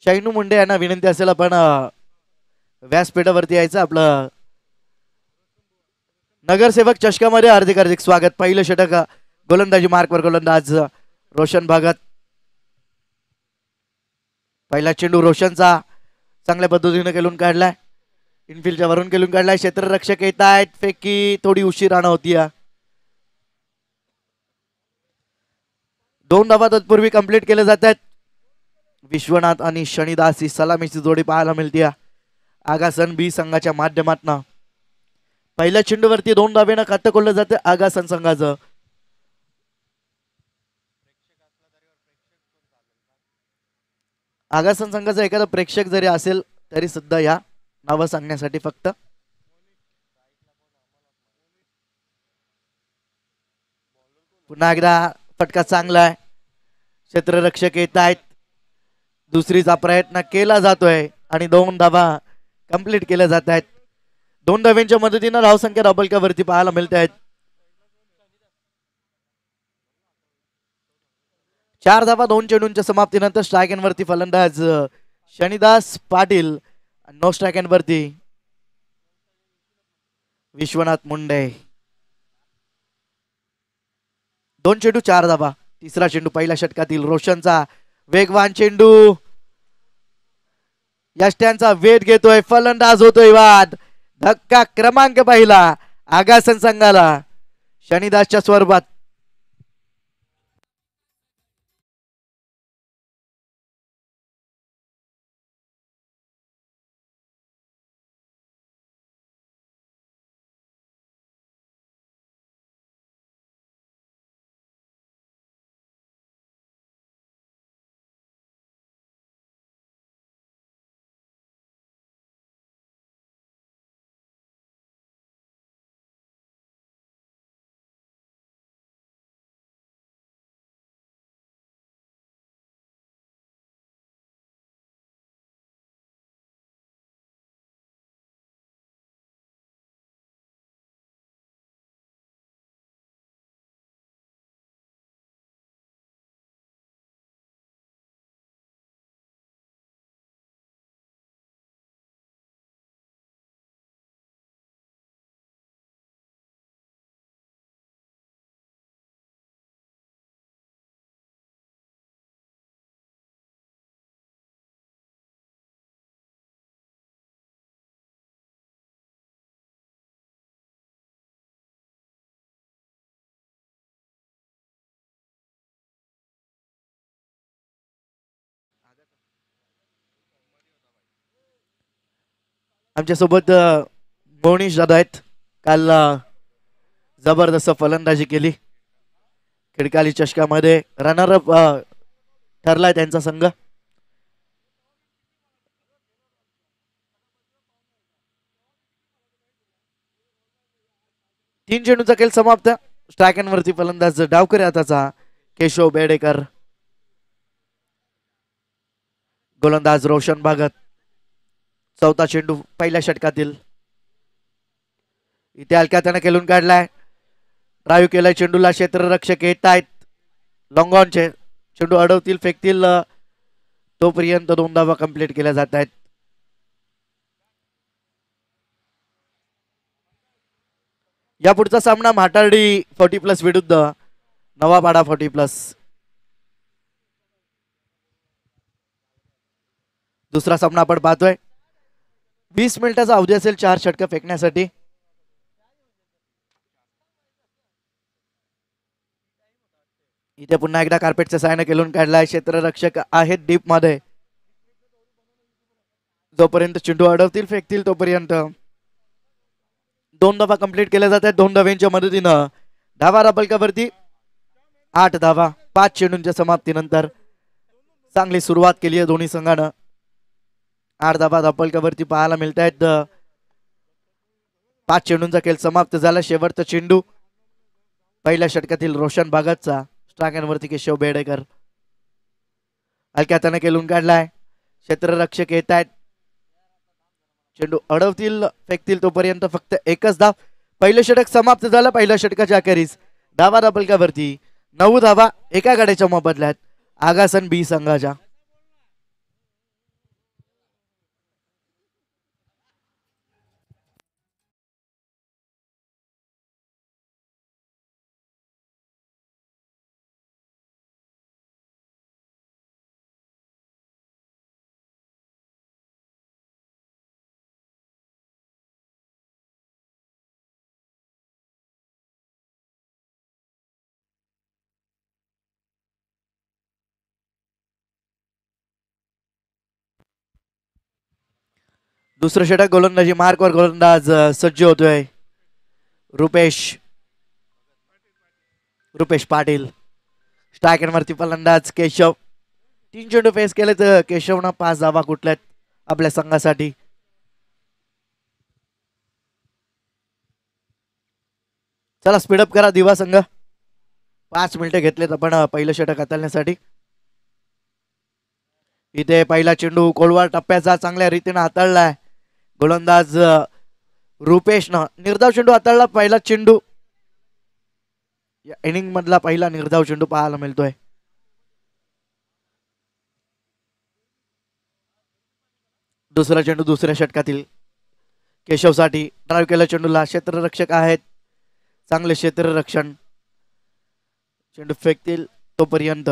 शैनू मुंडे यांना विनंती असेल आपण व्यासपीठावरती यायचं. आपलं नगरसेवक चषकामध्ये हार्दिक हार्दिक स्वागत. पहिलं षटक गोलंदाजी मार्कवर गोलंदाज रोशन भगत. पहिला चेंडू रोशनचा चांगल्या पद्धतीने खेळून काढलाय. इनफिल्डच्या वरून खेळून काढलाय. क्षेत्ररक्षक येत आहेत. फेकी थोडी उशिरानं होती. 2 धावा तत्पूर्वी कंप्लीट केले जात आहेत. विश्वनाथ आणि शनिदास ही सलामीची जोडी पाहायला मिळते आगासन बी संघाच्या माध्यमातून. पहिल्या चेंडूवरती 2 धावेनं खातं खोललं जातं आगासन संघाचं. आगासन संघाचा एखादा प्रेक्षक जरी असेल तरी सुद्धा या नावं सांगण्यासाठी फक्त. पुन्हा एकदा फटका चांगला आहे. क्षेत्ररक्षक येत आहेत. दुसरीचा प्रयत्न केला जातोय आणि 2 धावा कंप्लीट केल्या जात आहेत. 2 धाव्यांच्या मदतीनं धावसंख्या डबलकावरती पाहायला मिळत आहेत. 4 धावा 2 चेंडूंच्या समाप्तीनंतर स्ट्रायकॅनवरती फलंदाज शनिदास पाटील. नो स्ट्रायकॅनवरती विश्वनाथ मुंडे. 2 चेंडू 4 धावा. तिसरा चेंडू पहिल्या षटकातील रोशनचा वेगवान चेंडू. यष्ट्यांचा वेध घेतोय. फलंदाज होतोय वाद. धक्का क्रमांक पहिला आगासन संघाला शनिदासच्या स्वरूपात. आमच्यासोबत मोनिश दादा आहेत. काल जबरदस्त फलंदाजी केली. खिडकाली चषकामध्ये रनरअप ठरलाय त्यांचा संघ. तीन चेंडूचा खेळ समाप्त. स्ट्रायकॅनवरती फलंदाज डावकरी हाताचा केशव बेडेकर. गोलंदाज रोशन भगत. चौथा चेंडू पहिल्या षटकातील. इथे हलक्या त्याने खेळून काढलाय. ड्राईव्ह केलाय चेंडूला. क्षेत्ररक्षक येत आहेत. लॉंगॉनचे चेंडू अडवतील फेकतील तोपर्यंत 2 धावा कंप्लीट केल्या जात आहेत. या पुढचा सामना म्हाटारडी 40+ विरुद्ध नवापाडा 40+. दुसरा सामना आपण पाहतोय. 20 मिनिटाचा अवधी असेल 4 षटकं फेकण्यासाठी. इथे पुन्हा एकदा कार्पेटच्या साहाय्याने खेळून काढलाय. क्षेत्ररक्षक आहेत डीप मध्ये. जोपर्यंत चेंडू अडवतील फेकतील तोपर्यंत 2 धावा कंप्लीट केल्या जातात. 2 धाव्यांच्या मदतीनं धावा रबलकावरती 8 धावा 5 चेंडूंच्या समाप्तीनंतर. चांगली सुरुवात केली आहे दोन्ही संघानं. 8 धावा रबलकावरती पाहायला मिळत आहेत. 5 चेंडूंचा खेळ समाप्त झाला. शेवटचा चेंडू पहिल्या षटकातील रोशन भगतचा. स्ट्रायकॅनवरती केशव बेडेकर. हलक्या हाताने खेळून काढलाय. क्षेत्ररक्षक येत आहेत. चेंडू अडवतील फेकतील तोपर्यंत फक्त एकच धाव. पहिलं षटक समाप्त झालं. पहिल्या षटकाच्या अखेरीस धावा दाबलकावरती 9 धावा एका गाड्याच्या मोबदल्यात आगासन बी संघाच्या. दुसरं षटक गोलंदाजी मार्कवर गोलंदाज सज्ज होतोय. रुपेश पाटील. स्ट्रायकरवरती फलंदाज केशव. 3 चेंडू फेस केले तर केशवनं 5 धावा कुठल्यात आपल्या संघासाठी. चला स्पीडअप करा दिवा संघ. 5 मिनिटं घेतलेत आपण पहिलं षटक हाताळण्यासाठी. इथे पहिला चेंडू कोलवार टप्प्याचा चांगल्या रीतीने हाताळलाय गोलंदाज रुपेशनं. निर्धाव चेंडू हाताळला. पहिला चेंडू या इनिंग मधला पहिला निर्धाव चेंडू पाहायला मिळतोय. दुसरा चेंडू दुसऱ्या षटकातील केशवसाठी. ड्राईव्ह केला चेंडूला. क्षेत्ररक्षक आहेत. चांगले क्षेत्ररक्षण. चेंडू फेकतील तोपर्यंत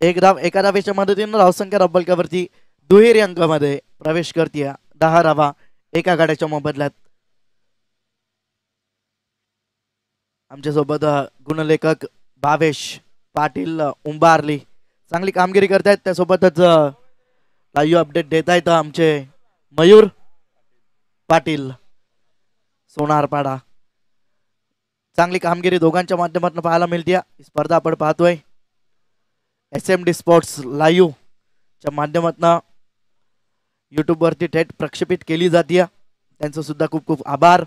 एक धाव. एका धावेच्या मदतीनं धावसंख्या रब्बलकावरती दुहेरी अंकामध्ये प्रवेश करते. 10 धावा एका गाड्याच्या मोबदल्यात. आमच्यासोबत गुणलेखक भावेश पाटील उंबारली चांगली कामगिरी करतायत. त्यासोबतच लाईव्ह अपडेट देत आहेत आमचे मयूर पाटील सोनारपाडा. चांगली कामगिरी दोघांच्या माध्यमातून पाहायला मिळते. स्पर्धा आपण पाहतोय SMD स्पोर्ट्स लाईव्ह च्या माध्यमातून युट्यूब वरती थेट प्रक्षेपित केली जाते. त्यांचं सुद्धा खूप खूप आभार.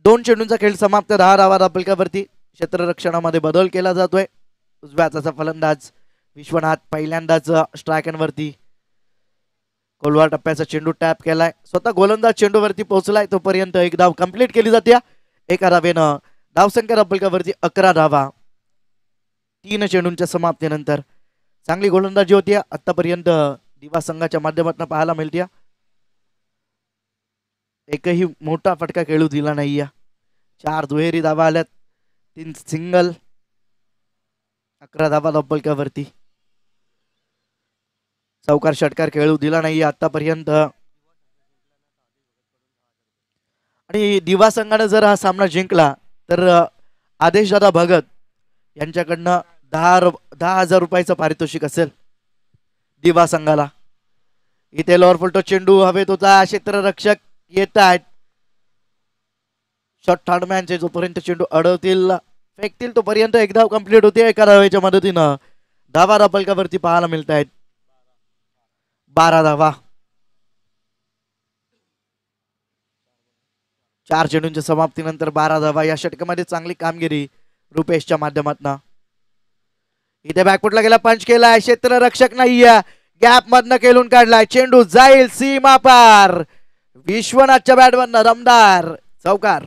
2 चेंडूंचा खेळ समाप्त. 10 धावा दाबलकावरती. क्षेत्ररक्षणामध्ये बदल केला जातोय. उजव्या हाताचा फलंदाज विश्वनाथ पहिल्यांदाच स्ट्रायकरवरती. कोलवार टप्प्याचा चेंडू टॅप केलाय. स्वतः गोलंदाज चेंडूवरती पोहोचलाय तोपर्यंत एक धाव कंप्लीट केली जाते. एका धावेनं धावसंख्या रब्बलकावरती 11 धावा 3 चेंडूंच्या समाप्तीनंतर. चांगली गोलंदाजी होती आतापर्यंत दिवा संघाच्या माध्यमातून पाहायला मिळते. एकही मोठा फटका खेळू दिला नाहीये. 4 दुहेरी धावा आल्यात. 3 सिंगल. 11 धावा रब्बलकावरती. चौकार षटकार खेळू दिला नाहीये आतापर्यंत. आणि दिवा संघाने जर हा सामना जिंकला तर आदेशदादा भगत यांच्याकडनं 10,000 रुपयाचं पारितोषिक असेल दिवा संघाला. इथे लोअर फुलटो चेंडू हवेत होता. क्षेत्ररक्षक येत आहेत. शॉट थांडम्यांचे जोपर्यंत चेंडू अडवतील फेकतील तोपर्यंत एक धाव कंप्लीट होते. एका धावेच्या मदतीनं धावा रब्बलकावरती पाहायला मिळत आहेत 12 धावा. 4 चेंडूंच्या समाप्तीनंतर 12 धावा. या षटकामध्ये चांगली कामगिरी रुपेशच्या माध्यमातून. इथे बॅकफुटला गेला. पंच केलाय. क्षेत्ररक्षक नाहीये. गॅप मधनं केलून काढलाय. चेंडू जाईल सीमा पार. विश्वनाथच्या बॅटमधनं दमदार चौकार.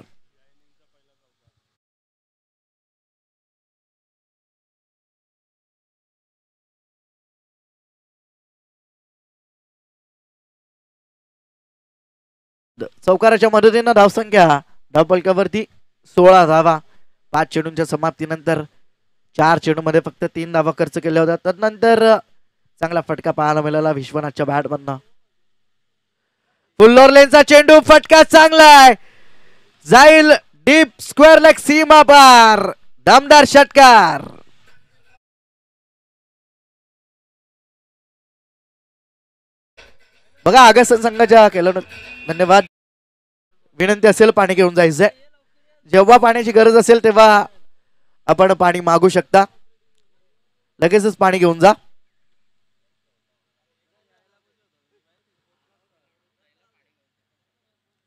चौकाराच्या मदतीनं धावसंख्या धावपलकावरती 16 धावा. 5 चेंडूंच्या समाप्तीनंतर 4 चेंडूमध्ये फक्त 3 धावा खर्च केल्या होत्या. त्यानंतर चांगला फटका पाहायला मिळाला विश्वनाथच्या बॅटमधनं. फुल्लोर लेनचा चेंडू. फटका चांगला आहे. जाईल डीप स्क्वेअर लेग सीमा पार. दमदार षटकार. बघा आगासन संघाच्या केलं. धन्यवाद. विनंती असेल पाणी घेऊन जायचंय. जेव्हा पाण्याची गरज असेल तेव्हा आपण पाणी मागू शकता. लगेचच पाणी घेऊन जा.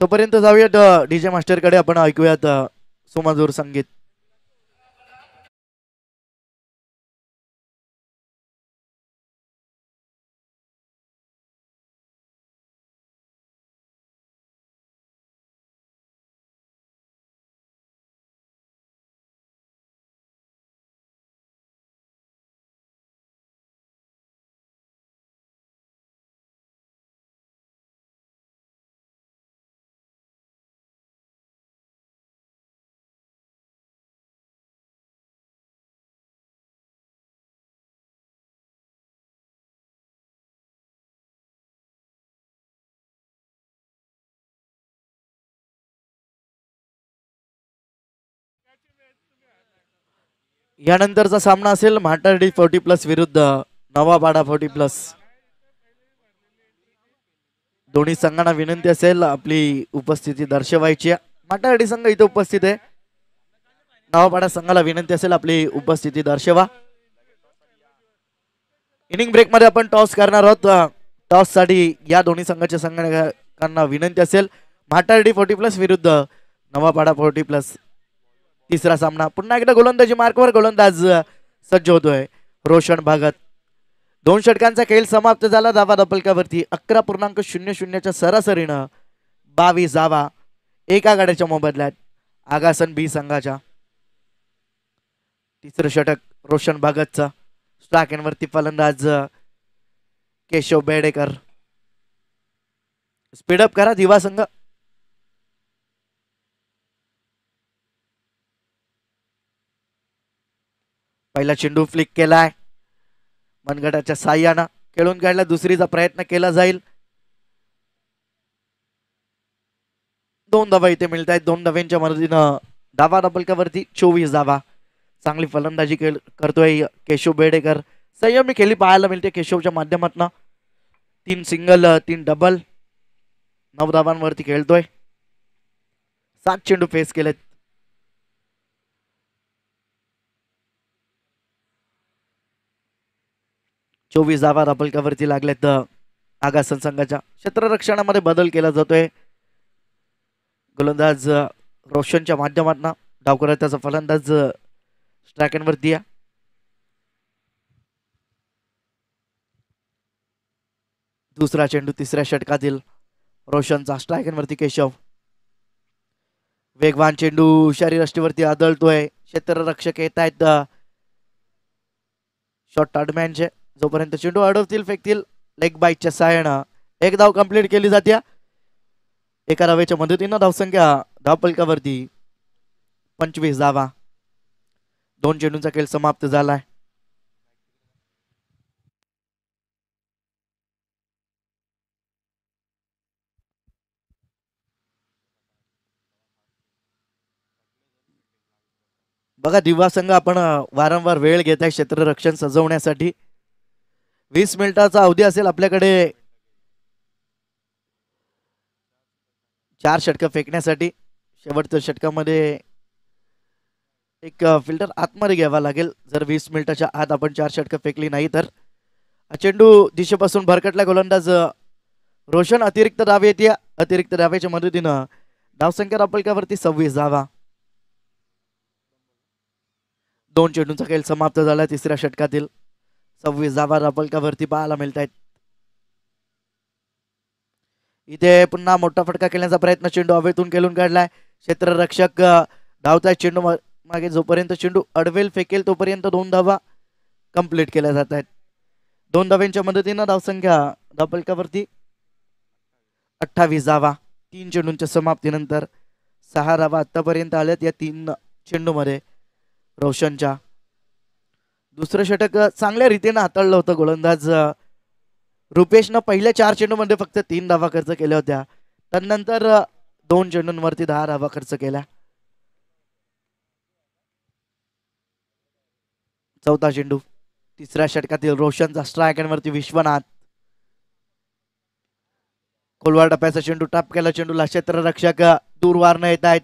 तोपर्यंत जाऊयात डीजे मास्टर कडे. आपण ऐकूयात सुमधुर संगीत. यानंतरचा सामना असेल म्हाटारडी 40+ विरुद्ध नवापाडा 40+. दोन्ही संघांना विनंती असेल आपली उपस्थिती दर्शवायची. म्हाटारडी संघ इथे उपस्थित आहे. नवापाडा संघाला विनंती असेल आपली उपस्थिती दर्शवा. इनिंग ब्रेक मध्ये आपण टॉस करणार आहोत. टॉस साठी या दोन्ही संघाच्या संघांना विनंती असेल. म्हाटारडी 40+ विरुद्ध नवापाडा 40+. तिसरा सामना पुन्हा एकदा गोलंदाजी मार्कवर गोलंदाज सज्ज होतोय रोशन भगत. 2 षटकांचा खेळ समाप्त झाला. धावा धपलकावरती 11.00च्या सरासरीनं 22 धावा एका गाड्याच्या मोबदल्यात आगासन बी संघाच्या. तिसरं षटक रोशन भगतचं. स्ट्रायकवरती फलंदाज केशव बेडेकर. स्पीडअप करा दिवा संघ. पहिला चेंडू फ्लिक केलाय मनगटाच्या साह्यानं खेळून काढला. दुसरीचा प्रयत्न केला जाईल. 2 धावा इथे मिळत आहेत. 2 धाव्यांच्या मदतीनं धावा डबलकावरती 24 धावा. चांगली फलंदाजी करतोय केशव बेडेकर. संयमी खेळी पाहायला मिळते केशवच्या माध्यमातून. 3 सिंगल 3 डबल 9 धावांवरती खेळतोय. 7 चेंडू फेस केलेत. 24 धावा डबलकावरती लागलेत आगासन संघाच्या. क्षेत्ररक्षणामध्ये बदल केला जातोय गोलंदाज रोशनच्या माध्यमातून. डावकऱ्याचा फलंदाज स्ट्रायकवरती आहे. दुसरा चेंडू तिसऱ्या षटकातील रोशनचा. स्ट्रायकवरती केशव. वेगवान चेंडू शरीरयष्टीवरती आदळतोय. क्षेत्ररक्षक येत आहेत शॉर्ट दरम्यानचे. जोपर्यंत चेंडू अडवतील फेकतील लेग बाईटच्या सहाय्यानं एक धाव कंप्लीट केली जाते. एका धावेच्या मदतीनं धावसंख्या धावपलकावरती 25 धावा. 2 चेंडूंचा खेळ समाप्त झालाय. बघा दिवा संघ आपण वारंवार वेळ घेत आहे क्षेत्ररक्षण सजवण्यासाठी. 20 मिनिटाचा अवधी असेल आपल्याकडे 4 षटकं फेकण्यासाठी. शेवटच्या षटकामध्ये एक फिल्टर आतमध्ये घ्यावा लागेल जर 20 मिनिटाच्या आत आपण 4 षटकं फेकली नाही तर. चेंडू दिशेपासून भरकटला. गोलंदाज रोशन अतिरिक्त धाव येते. अतिरिक्त धावेच्या मदतीनं धावसंख्या आपलकावरती 26 धावा. 2 चेंडूंचा खेळ समाप्त झाला. तिसऱ्या षटकातील 26 धावा आपलकावरती पाहायला मिळत आहेत. इथे पुन्हा मोठा फटका खेळण्याचा प्रयत्न. चेंडू हवेतून खेळून काढलाय. क्षेत्ररक्षक धावताय चेंडू मागे. जोपर्यंत चेंडू अडवेल फेकेल तोपर्यंत 2 धावा कंप्लीट केल्या जात आहेत. 2 धाव्यांच्या मदतीनं धावसंख्या धावपलकावरती 28 धावा. 3 चेंडूंच्या समाप्तीनंतर 6 धावा आतापर्यंत आल्यात या 3 चेंडूमध्ये रोशनच्या. दुसरं षटक चांगल्या रीतीनं हाताळलं होतं गोलंदाज रुपेशनं. पहिल्या 4 चेंडूमध्ये फक्त 3 धावा खर्च केल्या होत्या. त्यानंतर 2 चेंडूंवरती 10 धावा खर्च केल्या. चौथा चेंडू तिसऱ्या षटकातील रोशनचा. स्ट्रायकवरती विश्वनाथ. कोलवार टप्प्याचा चेंडू टॅप केला. चेंडूला क्षेत्ररक्षक दूरवारनं येत आहेत.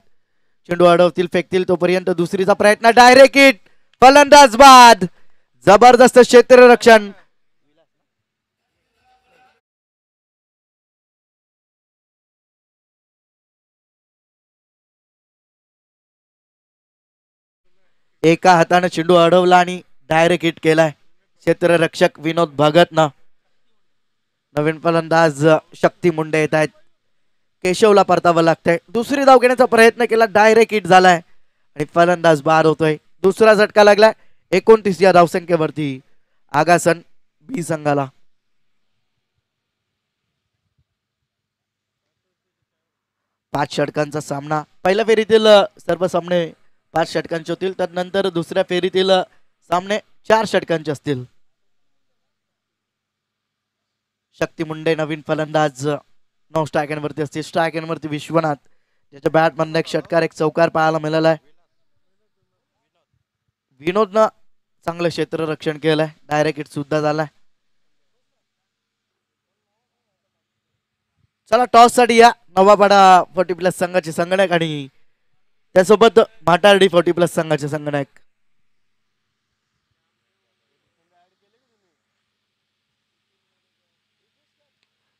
चेंडू अडवतील फेकतील तोपर्यंत दुसरीचा प्रयत्न. Direct hit. फलंदाज बाद. जबरदस्त क्षेत्ररक्षण. एका हाताने चेंडू अडवला आणि डायरेक्ट हिट केलाय क्षेत्ररक्षक विनोद भगतनं. नवीन फलंदाज शक्ती मुंडे येत आहेत. केशवला परतावं लागतंय. दुसरी धाव घेण्याचा प्रयत्न केला. डायरेक्ट हिट झालाय आणि फलंदाज बाद होतोय. दुसरा झटका लागलाय 29 या धावसंख्येवरती आगासन बी संघाला. पाच षटकांचा सामना. पहिल्या फेरीतील सर्व सामने 5 षटकांचे होतील. त्यानंतर दुसऱ्या फेरीतील सामने 4 षटकांचे असतील. शक्ती मुंडे नवीन फलंदाज. 9 स्ट्रायकवरती असतील. स्ट्रायकवरती विश्वनाथ. त्याच्या बॅट मधून एक षटकार एक चौकार पाहायला मिळाला आहे. विनोदनं चांगलं क्षेत्ररक्षण केलंय. डायरेक्ट हिट सुद्धा झालाय. चला टॉस साठी या नवापाडा 40+ संघाचे संगणक आणि त्यासोबत म्हाटारडी 40+ संघाचे संगणक.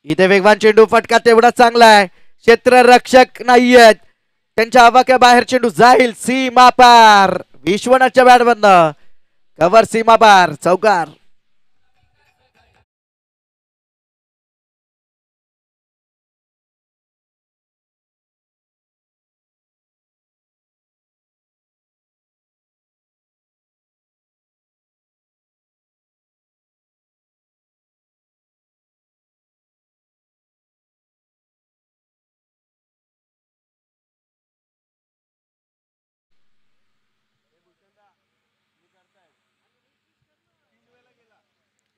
इथे वेगवान चेंडू, फटका तेवढा चांगला आहे. क्षेत्ररक्षक नाहीयेत, त्यांच्या आवाक्या बाहेर चेंडू जाईल सीमा पार. विश्वनाथच्या बॅटमधनं कव्हर सीमा पार, चौकार.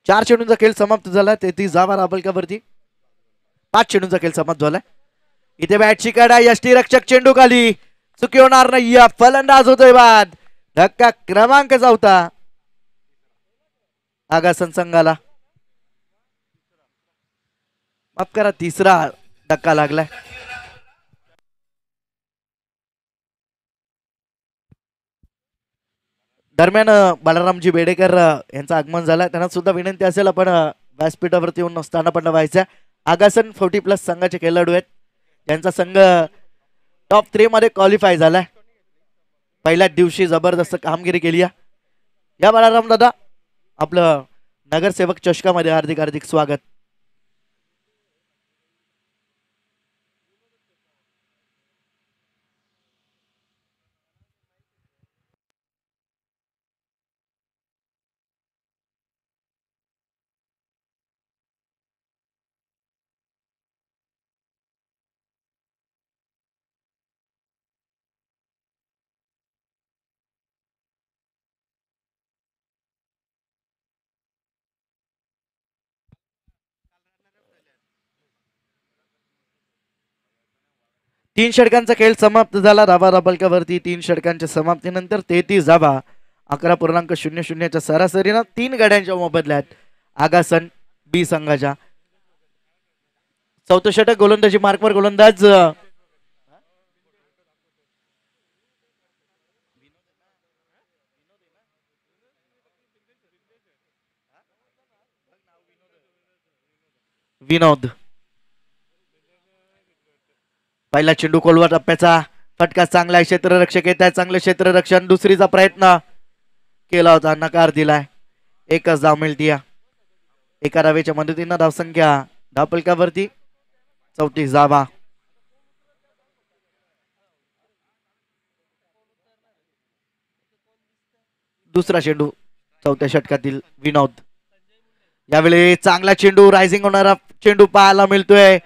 चार चेंडूंचा खेळ समाप्त झाला. 33 धावा राबलकावरती. 5 चेंडूंचा खेळ समाप्त झाला. इथे बॅटची काढा, यष्टीरक्षक चेंडू खाली, चुकी होणार नाही. फलंदाज होतोय बाद. धक्का क्रमांक 4 आगासन संघाला. माफ करा, 3रा धक्का लागलाय. दरम्यान बालारामजी बेडेकर यांचं आगमन झालं. त्यांना सुद्धा विनंती असेल आपण व्यासपीठावरती येऊन स्थानपन्न व्हायचं. आगासन 40+ संघाचे खेळाडू आहेत. त्यांचा संघ टॉप 3 मध्ये क्वालिफाय झालाय. पहिल्याच दिवशी जबरदस्त कामगिरी केली आहे. या बालाराम दादा, आपलं नगरसेवक चषकामध्ये हार्दिक हार्दिक स्वागत. तीन षटकांचा खेळ समाप्त झाला. धाबा राबलकावरती 3 षटकांच्या समाप्तीनंतर 33 धाबा 11.00च्या सरासरीनं 3 गड्यांच्या मोबदल्यात आगासन बी संघाच्या. चौथं षटक गोलंदाजी मार्कवर गोलंदाज विनोद. पहिला चेंडू कोलवा टप्प्याचा, फटका चांगला आहे. क्षेत्ररक्षक येत आहे, चांगलं क्षेत्ररक्षण. दुसरीचा प्रयत्न केला होता, नकार दिलाय. एकच धाव मिळतीय. एका धावेच्या मदतीनं धावसंख्या धावपलकावरती 34 धावा. दुसरा चेंडू चौथ्या षटकातील विनोद. यावेळी चांगला चेंडू, रायझिंग होणारा चेंडू पाहायला मिळतोय.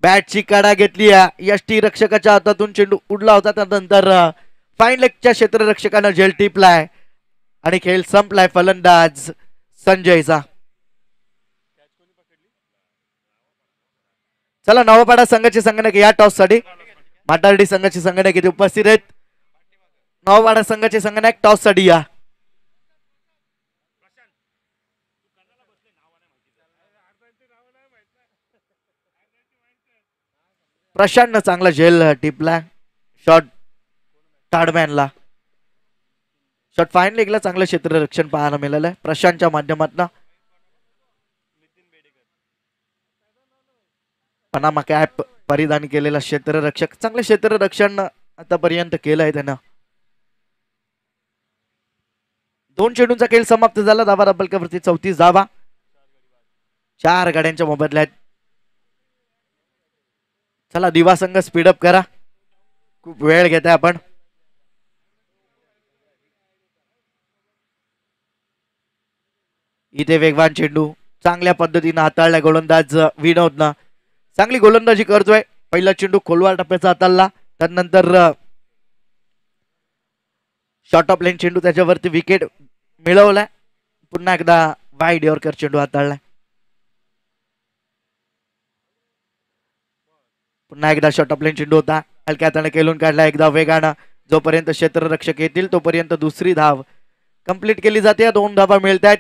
बॅटची कडा घेतली. यष्टी रक्षकाच्या हातातून चेंडू उडला होता. त्यानंतर फाईन लेगच्या क्षेत्ररक्षकानं झेल टिपलाय आणि खेळ संपलाय. फलंदाज संजयचा. चला नवापाडा संघाचे संगणक या टॉस साठी. माटारडी संघाचे संगणक इथे उपस्थित आहेत. नवापाडा संघाचे संगणक टॉस साठी या. प्रशांतनं चांगला झेल टिपला. शॉट टाडमॅनला. शॉट फाईन लेगला चांगलं क्षेत्ररक्षण पाहायला मिळालं आहे प्रशांतच्या माध्यमातून. पनामा कॅप परिधान केलेला क्षेत्ररक्षक, चांगलं क्षेत्ररक्षण आतापर्यंत केलंय त्यानं. 2 चेंडूंचा खेळ समाप्त झाला. धावा राबलकावरती 34 धावा. 4 गाड्यांच्या मोबदल्यात. चला दिवा संघ स्पीडअप करा, खूप वेळ घेताय आपण. इथे वेगवान चेंडू चांगल्या पद्धतीने हाताळलाय गोलंदाज विनोदनं. चांगली गोलंदाजी करतोय. पहिला चेंडू खोलवार टप्प्याचा हाताळला, त्यानंतर शॉर्ट ऑफ लाईन चेंडू त्याच्यावरती विकेट मिळवलाय. पुन्हा एकदा वाईड यॉर्कर चेंडू हाताळलाय. पुन्हा एकदा शॉर्ट ऑफ लाईन चेंडू होता, हलक्या हाताने केलून काढला. एकदा वेगानं, जोपर्यंत क्षेत्ररक्षक येतील तोपर्यंत दुसरी धाव कंप्लीट केली जाते. 2 धावा मिळत आहेत.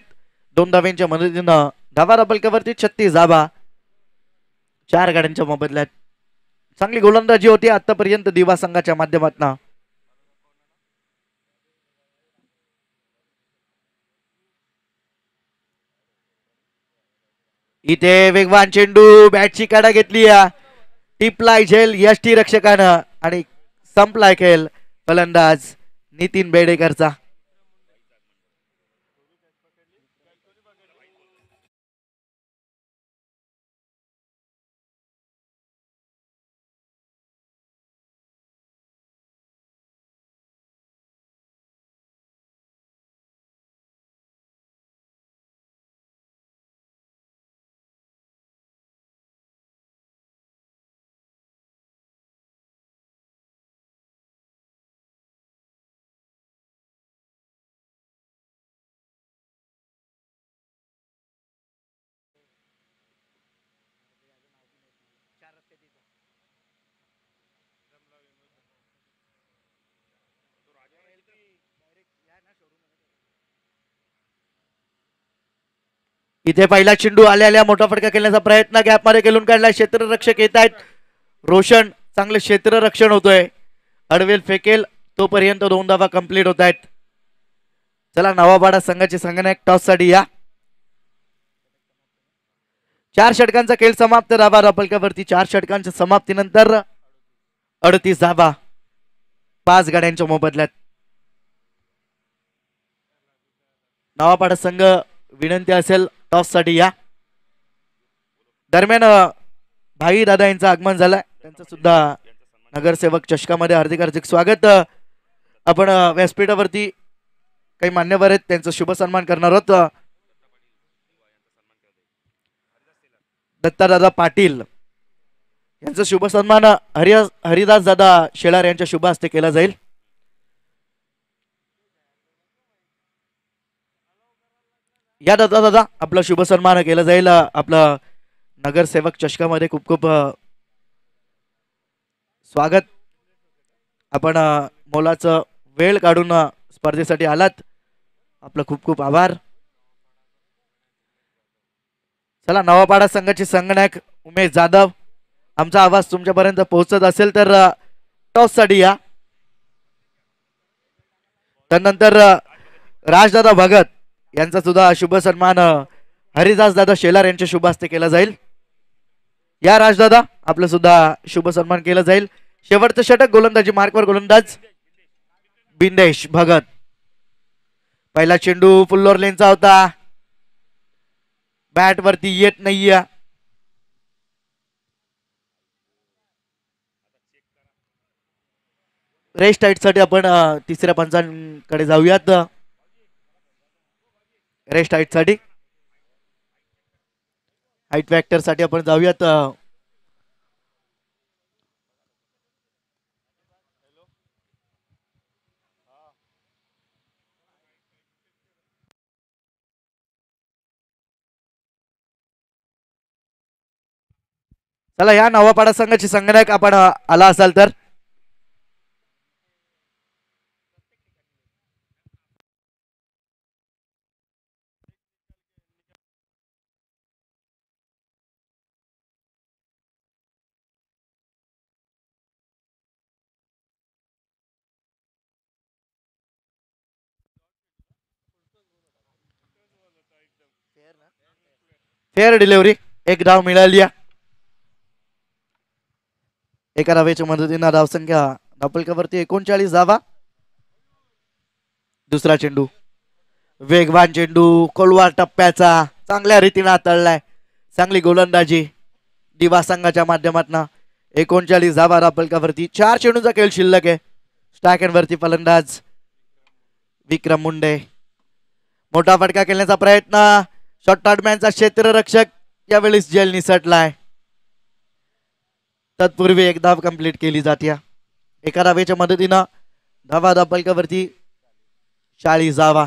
2 धाव्यांच्या मदतीनं धावा फलकावरती 36 धावा 4 गाड्यांच्या मोबदल्यात. चांगली गोलंदाजी होती आतापर्यंत दिवा संघाच्या माध्यमातून. इथे वेगवान चेंडू बॅटची काढा घेतली. टिपलाय झेल यष्टी रक्षकानं आणि संपलाय खेळ फलंदाज नितीन बेडेकरचा. इथे पहिला चेंडू आल्या मोठा फटका खेळण्याचा प्रयत्न गॅप मध्ये खेळून काढला. क्षेत्ररक्षक येत आहेत. रोशन चांगले क्षेत्ररक्षण होतोय. अडवेल फेकेल तोपर्यंत 2 धावा कंप्लीट होत आहेत. चला नवाबाडा संघाचे संघनायक टॉस साठी या. 4 षटकांचा खेळ समाप्त. धावा फलकावरती 4 षटकांच्या समाप्तीनंतर 38 धावा 5 गाड्यांच्या मोबदल्यात. नवाबाडा संघ विनंती असेल टॉस साठी या. दरम्यान भाई दादा यांचं आगमन झालंय. त्यांचं सुद्धा नगरसेवक चषकामध्ये हार्दिक हार्दिक स्वागत. आपण व्यासपीठावरती काही मान्यवर आहेत त्यांचा शुभ सन्मान करणार आहोत. दत्तादादा पाटील यांचा शुभ सन्मान हरिदास दादा शेलार यांच्या शुभ हस्ते केला जाईल. या दादा आपला शुभ सन्मान केला जाईल. आपलं नगरसेवक चषकामध्ये खूप खूप स्वागत. आपण मोलाचं वेळ काढून स्पर्धेसाठी आलात. आपलं खूप खूप आभार. चला नवापाडा संघाचे संघनायक उमेश जाधव, आमचा आवाज तुमच्यापर्यंत पोहोचत असेल तर टॉस साठी या. त्यानंतर राजदादा भगत यांचा सुद्धा शुभ सन्मान हरिदास दादा शेलार यांच्या शुभ हस्ते केला जाईल. या राजदादा आपलं सुद्धा शुभ सन्मान केला जाईल. शेवटचं षटक गोलंदाजी मार्कवर गोलंदाज बिंदेश भगत. पहिला चेंडू फुल्लोर लेनचा होता. बॅट वरती येत नाहीये. रेस्ट हाईट साठी आपण तिसऱ्या पंचांकडे जाऊयात. रेस्ट हाईट साठी हाईट फॅक्टर साठी आपण जाऊयात. चला या नवापाडा संघाचे संघनायक आपण आला असाल तर. Fair delivery. एक धाव मिळाली. एका धावेच्या मदतीने धावसंख्या धावफलकावरती 39 धावा. दुसरा चेंडू वेगवान चेंडू कोलवार टप्प्याचा चांगल्या रीतीने हाताळलाय. चांगली गोलंदाजी दिवा संघाच्या माध्यमातून. 39 धावा धावफलकावरती. 4 चेंडूचा खेळ शिल्लक आहे. स्टॅकेनवरती फलंदाज विक्रम मुंडे. मोठा फटका खेळण्याचा प्रयत्न. शॉर्टमॅनचा क्षेत्ररक्षक यावेळेस जेल निसटलाय. तत्पूर्वी एक धाव कंप्लीट केली जाते. एका धावेच्या मदतीनं धावा धावफलकावरती 40 धावा.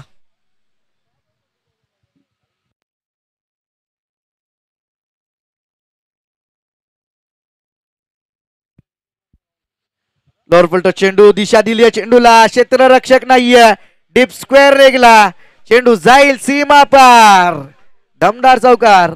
लोअर फुलटो चेंडू. दिशा दिली चेंडूला. क्षेत्ररक्षक नाहीये. डीप स्क्वेअर रेगला, चेंडू जाईल सीमा पार, दमदार चौकार.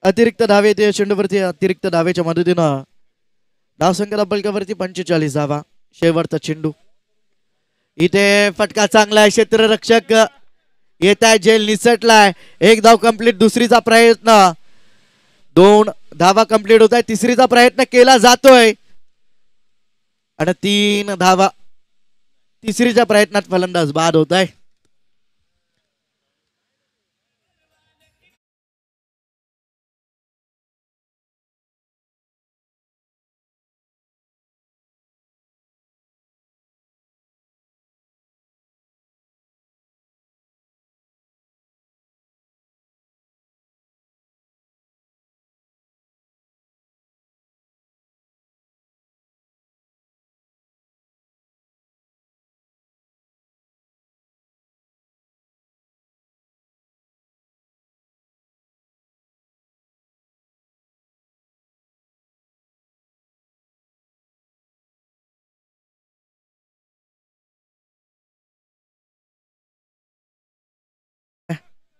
अतिरिक्त धावे ते चेंडूवरती अतिरिक्त धावेच्या मदतीनं धावसंख्या बलकावरती 45 धावा. शेवटचा चेंडू इथे फटका चांगला आहे. क्षेत्ररक्षक येत आहे, झेल निसटलाय. एक धाव कंप्लीट. दुसरीचा प्रयत्न, 2 धावा कंप्लीट होत आहे. तिसरीचा प्रयत्न केला जातोय आणि 3 धावा. तिसरीच्या प्रयत्नात फलंदाज बाद होत आहे.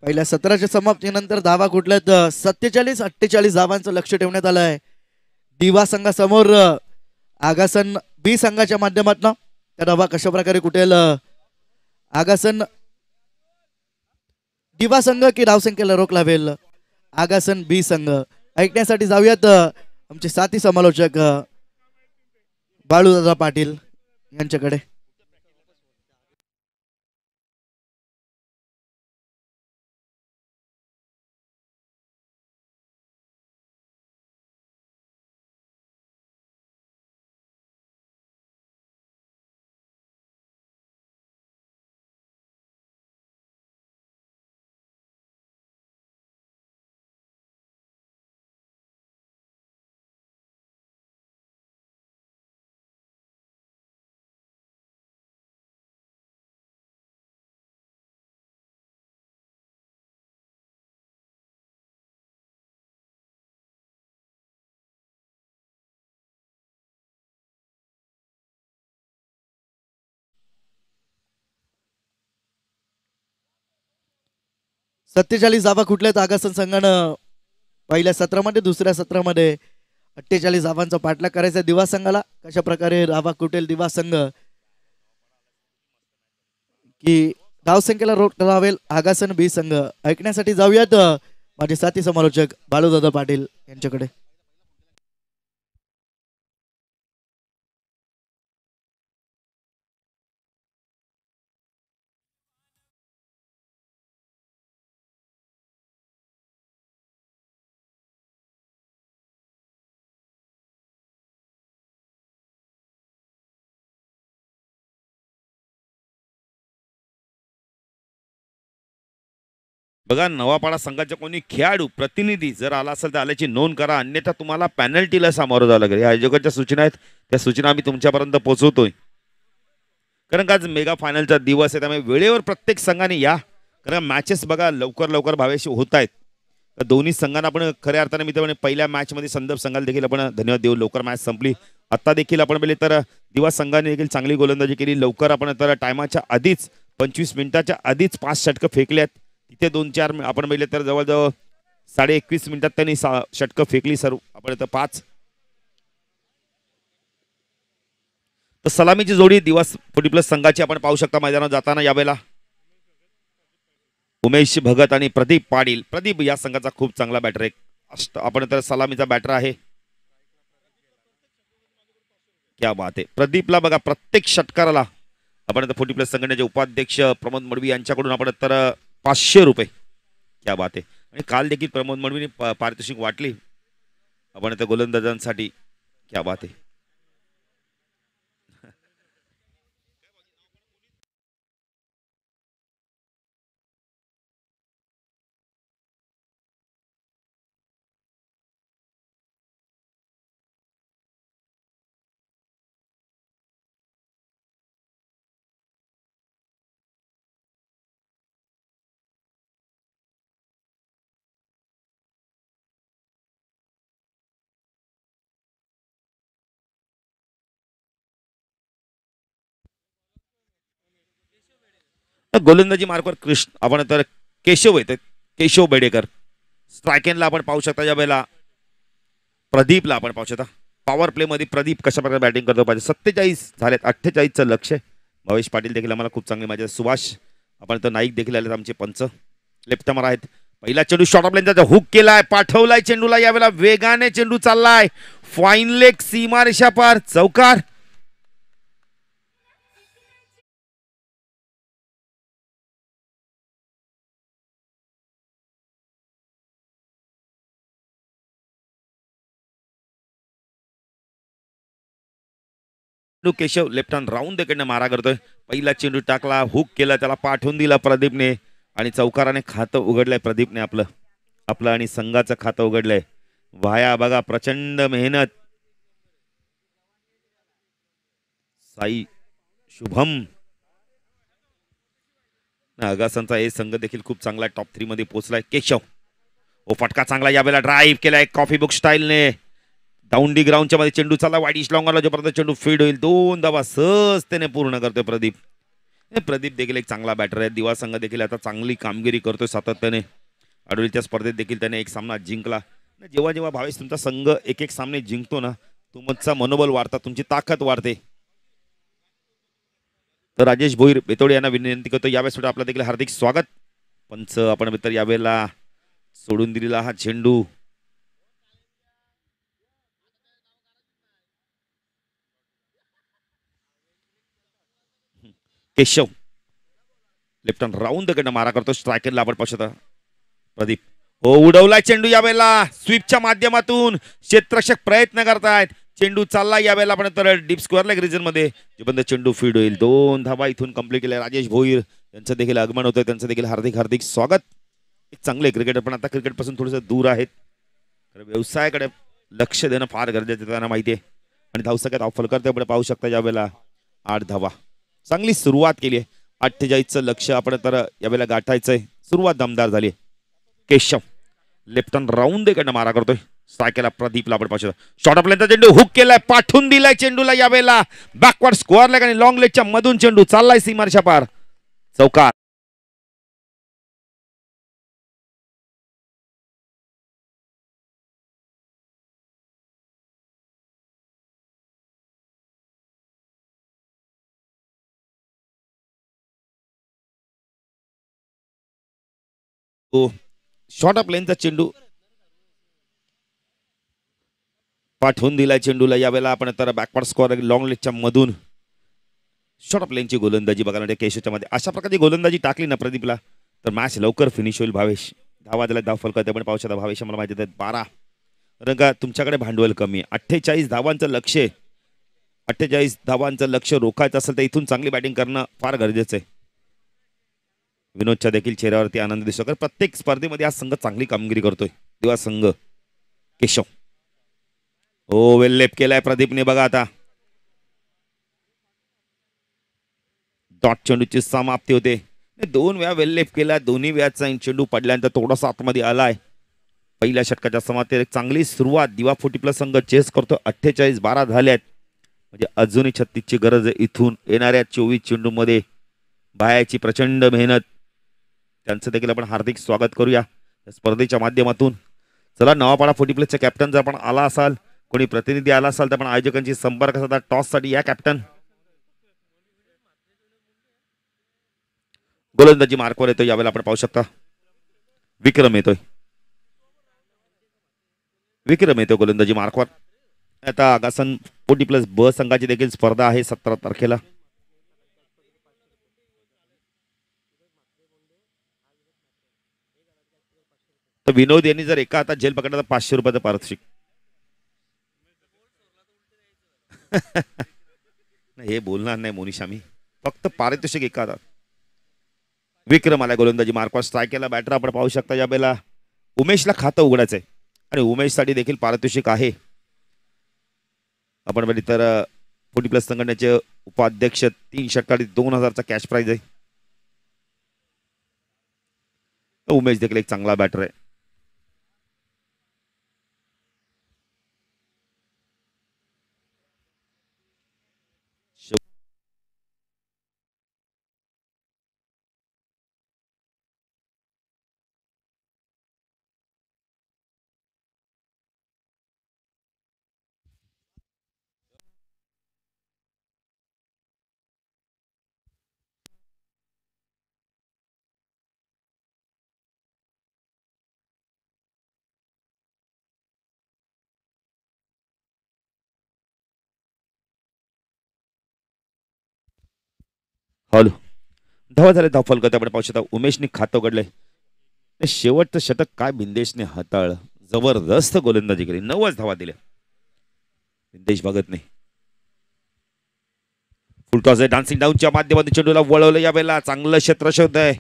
पहिल्या सत्राच्या समाप्तीनंतर धावा कुठल्यात 47-48 धावांचं लक्ष ठेवण्यात आलं आहे दिवा संघासमोर. आगासन बी संघाच्या माध्यमातून त्या धावा कशा प्रकारे कुठेल आगासन दिवा संघ की धावसंख्येला रोख लावेल आगासन बी संघ, ऐकण्यासाठी जाऊयात आमचे साथी समालोचक बाळूदादा पाटील यांच्याकडे. 47 धावा कुठल्यात आगासन संघानं पहिल्या सत्रामध्ये, दुसऱ्या सत्रामध्ये 48 धावांचा पाठलाग करायचा दिवा संघाला. कशा प्रकारे धावा कुठेल दिवा संघ की धावसंख्येला रोख लावेल आगासन बी संघ, ऐकण्यासाठी जाऊयात माझे साथी समालोचक बाळूदादा पाटील यांच्याकडे. बघा, नवापाडा संघाच्या कोणी खेळाडू प्रतिनिधी जर आला असेल तर आल्याची नोंद करा, अन्यथा तुम्हाला पॅनल्टीला सामोरं जावं लागेल. या आयोजकांच्या सूचना आहेत, त्या सूचना आम्ही तुमच्यापर्यंत पोहोचवतोय. कारण का आज मेगा फायनलचा दिवस आहे, त्यामुळे वेळेवर प्रत्येक संघाने या. कारण मॅचेस बघा लवकर लवकर भावेशी होत आहेत. तर दोन्ही संघांना आपण खऱ्या अर्थाने मित्रपणे पहिल्या मॅचमध्ये संदर्भ संघाला देखील आपण धन्यवाद देऊ. लवकर मॅच संपली. आता देखील आपण पहिले तर दिवा संघाने देखील चांगली गोलंदाजी केली. लवकर आपण तर टायमाच्या आधीच 25 मिनिटाच्या आधीच 5 षटकं फेकल्यात. इथे 2-4 आपण पाहिले तर जवळजवळ 21.5 मिनिटात त्यांनी षटकं फेकली सर्व. आपण इथं 5. तर सलामीची जोडी दिवस 40+ संघाची आपण पाहू शकता मैदानात जाताना यावेळेला. उमेश भगत आणि प्रदीप पाटील. प्रदीप या संघाचा खूप चांगला बॅटर आहे. आपण तर सलामीचा बॅटर आहे. क्या बात आहे. प्रदीपला बघा प्रत्येक षटकाराला आपण आता 40+ संघटनेचे उपाध्यक्ष प्रमोद मडवी यांच्याकडून आपण तर 500 रुपये. क्या बात आहे. आणि काल देखील प्रमोद मडवीने पारितोषिक वाटली आपण आता गोलंदाजांसाठी. क्या बात आहे. गोलंदाजी मार्कवर कृष्ण आपण तर केशव येते. केशव बेडेकर. स्ट्रायकेनला आपण पाहू शकता यावेळेला. प्रदीपला आपण पाहू शकता. पॉवर प्ले मध्ये प्रदीप कशा प्रकारे बॅटिंग करतो पाहिजे. 47 झालेत. 48चं लक्ष. भवेश पाटील देखील आम्हाला खूप चांगले माझ्या. सुभाष आपण तर नाईक देखील आलेत आमचे पंच. लेफ्टमर आहेत. पहिला चेंडू शॉर्ट ऑफ लाईनचा हुक केलाय. पाठवलाय चेंडूला. यावेळेला वेगाने चेंडू चाललाय. फाईन लेग सीमारेषा पार. चौकार. केशव लेफ्ट हँड राऊंड देखील मारा करतोय. पहिला चेंडू टाकला. हुक केला. त्याला पाठवून दिला प्रदीपने. आणि चौकाराने खातं उघडलंय प्रदीपने. आपलं आणि संघाचं खातं उघडलंय. वाया बघा प्रचंड मेहनत. साई शुभम अगासनचा हे संघ देखील खूप चांगला टॉप 3 मध्ये पोहोचलाय. केशव ओ फटका चांगला यावेळेला ड्राईव्ह केलाय कॉफी बुक स्टाईलने. डाऊंडी ग्राउंडच्या मध्ये चेंडू चालला. वाईड इश लॉंगरला जोपर्यंत चेंडू फीड होईल 2 धावा सहजतेने पूर्ण करतोय प्रदीप. प्रदीप देखील एक चांगला बॅटर आहे. दिवा संघ देखील आता चांगली कामगिरी करतोय सातत्याने. आडोलीच्या स्पर्धेत देखील त्याने एक सामना जिंकला. जेव्हा जेव्हा भावेश तुमचा संघ एक एक सामने जिंकतो ना तुमचा मनोबल वाढता. तुमची ताकद वाढते. तर राजेश भोईर बेतोडे यांना विनंती करतो यावेळेस आपलं देखील हार्दिक स्वागत. पंच आपण तर यावेळेला सोडून दिलेला हा चेंडू. केशव लेफ्ट हँड राऊंड कडनं मारा करतो. स्ट्रायकरला आपण पाहू शकता प्रदीप. हो उडवलाय चेंडू यावेळेला स्वीपच्या माध्यमातून. क्षेत्ररक्षक प्रयत्न करतायत. चेंडू चालला यावेळेला आपण तर डीप स्क्वेअर लेग रिजन मध्ये जोपर्यंत चेंडू फीड होईल. 2 धावा इथून कंप्लीट केल्या. राजेश भोईर यांचं देखील आगमन होतं. त्यांचं देखील हार्दिक स्वागत. एक चांगले क्रिकेटर पण आता क्रिकेट पासून थोडंसं दूर आहेत. व्यवसायाकडे लक्ष देणं फार गरजेचं त्यांना माहिती आहे. आणि धावसंख्यात फलकर आपण पाहू शकता यावेळेला 8 धावा. चांगली सुरुवात केली आहे. 48चं लक्ष आपण तर यावेळेला गाठायचंय. सुरुवात दमदार झाली. केशव लेफ्ट हँड राऊंड कडनं मारा करतोय. स्ट्रायकरला प्रदीपला आपण पाहू शकतो. शॉर्ट ऑफ लेनचा चेंडू हुक केलाय. पाठवून दिलाय चेंडूला यावेळेला बॅकवर्ड स्क्वेअर लेग आणि लॉंग लेगच्या मधून चेंडू चाललाय सीमारेषा पार. चौकार. शॉर्ट ऑफ लेनचा चेंडू पाठवून दिलाय चेंडूला यावेळेला आपण तर बॅकवर्ड स्कोअर लॉंग लेगच्या मधून. शॉर्ट ऑफ लेनची गोलंदाजी बघायला मिळते केशवच्या मध्ये. अशा प्रकारची गोलंदाजी टाकली ना प्रदीपला तर मॅच लवकर फिनिश होईल. भावेश धावा दिला. धाव फलक आपण पाहू शकता. भावेश मला माहिती आहे 12 रंगा तुमच्याकडे भांडवल कमी. 48 धावांचं लक्ष. 48 धावांचं लक्ष रोखायचं असेल तर इथून चांगली बॅटिंग करणं फार गरजेचं आहे. विनोदच्या देखील चेहऱ्यावरती आनंद दिसतो. कारण प्रत्येक स्पर्धेमध्ये हा संघ चांगली कामगिरी करतोय. दिवा संघ. केशव हो वेल लेप केलाय प्रदीपने बघा आता. डॉट चेंडूची समाप्ती होते. 2 वेळा वेल लेप केला. दोन्ही वेळाचा चेंडू पडल्यानंतर थोडासा आतमध्ये आलाय. पहिल्या षटकाच्या समाप्तीत एक चांगली सुरुवात. दिवा 40+ संघ चेस करतो. 48-12 झाल्यात. म्हणजे अजूनही 36ची गरज आहे. इथून येणाऱ्या 24 चेंडू मध्ये बायाची प्रचंड मेहनत त्यांचं देखील आपण हार्दिक स्वागत करूया या स्पर्धेच्या माध्यमातून. चला, नवापाडा 40 प्लसचे कॅप्टन जर आपण आला असाल, कोणी प्रतिनिधी आला असाल तर आपण आयोजकांशी संपर्क साधा. टॉस साठी या कॅप्टन. गोलंदाजी मार्कवर येतोय, यावेळेला आपण पाहू शकता विक्रम येतोय. गोलंदाजी मार्कवर. आता आगासन 40 प्लस ब संघाची देखील स्पर्धा आहे 17 तारखेला. तर विनोद यांनी जर एका हातात झेल पकडला तर 500 रुपयाचं पारितोषिक. हे बोलणार नाही मोनिशा, मी फक्त पारितोषिक एका हातात. विक्रम आला गोलंदाजी मार्कवर. स्ट्राईक केला बॅटर. आपण पाहू शकता यावेळेला उमेशला खातं उघडायचंय आणि उमेशसाठी देखील पारितोषिक आहे. आपण बघितलं तर 40 प्लस संघटनेचे उपाध्यक्ष 3 षटकांसाठी 2000चा कॅश प्राइज आहे. उमेश देखील एक चांगला बॅटर आहे. हॅलो, धावा झाले. धाव फलक आपण पाहू शकता उमेशने खातं उघडलंय. शेवटचं षटक काय बिंदेशने हाताळलं. जबरदस्त गोलंदाजी केली. 9 धावा दिल्या. बिंदेश बघत नाही. फुलटॉस आहे. डान्सिंग डाऊनच्या माध्यमातून चेंडूला वळवलं. यावेळेला चांगलं क्षेत्र शोध आहे.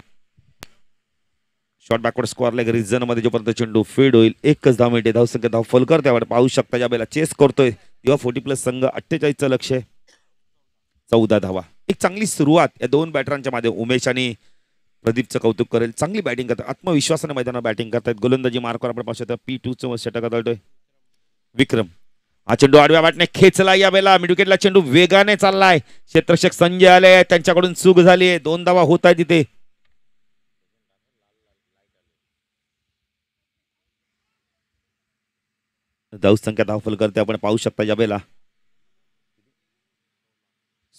Short backward square leg region मध्ये जोपर्यंत चेंडू फीड होईल 1च धाव मिळते. धावसंख्या धाव फलकर त्यावर पाहू शकता. यावेळेला चेस करतोय तेव्हा 40 प्लस संघ 48चं लक्ष आहे. 14 धावा. एक चांगली सुरुवात या दोन बॅटरांच्या मध्ये. उमेश आणि प्रदीपचं कौतुक करेल. चांगली बॅटिंग करतात. आत्मविश्वासाने मैदानावर बॅटिंग करतात. गोलंदाजी मार्कवर आपण पाहू शकता P2चं षटक आदळतोय विक्रम. हा चेंडू आडव्या बॅटने खेचला. यावेळेला मिड विकेटला चेंडू वेगाने चाललाय. क्षेत्ररक्षक संजय आले, त्यांच्याकडून चूक झाली. 2 धावा होत आहे तिथे. धावसंख्या धाव फल करते आपण पाहू शकता. यावेळेला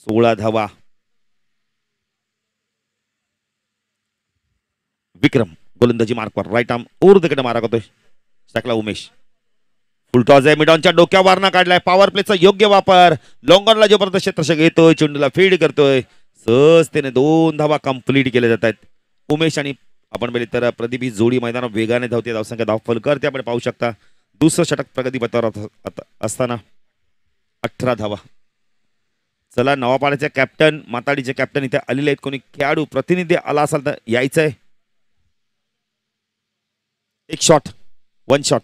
16 धावा. विक्रम गोलंदाजी मार्कवर राईट आर्म ऊर्ध्वकडे मारा करतोय. टाकला उमेश. फुलटॉस आहे. मिडॉनच्या डोक्यावर काढलाय. पॉवर प्लेचा योग्य वापर. लॉंगॉनला जोपर्यंत क्षेत्ररक्षक येतोय चेंडूला फीड करतोय. सहजतेने 2 धावा कंप्लीट केल्या जात आहेत. उमेश आणि आपण बघितलं तर प्रदीप ही जोडी मैदानावर वेगाने धावते. धावसंख्या धाव फल करते आपण पाहू शकता. दुसरं षटक प्रगतीपथावर असताना 18 धावा. चला, नवापाड्याचे कॅप्टन माताडीचे कॅप्टन इथे आलेले आहेत. कोणी खेळाडू प्रतिनिधी आला असाल तर यायचंय. एक शॉट, 1 शॉट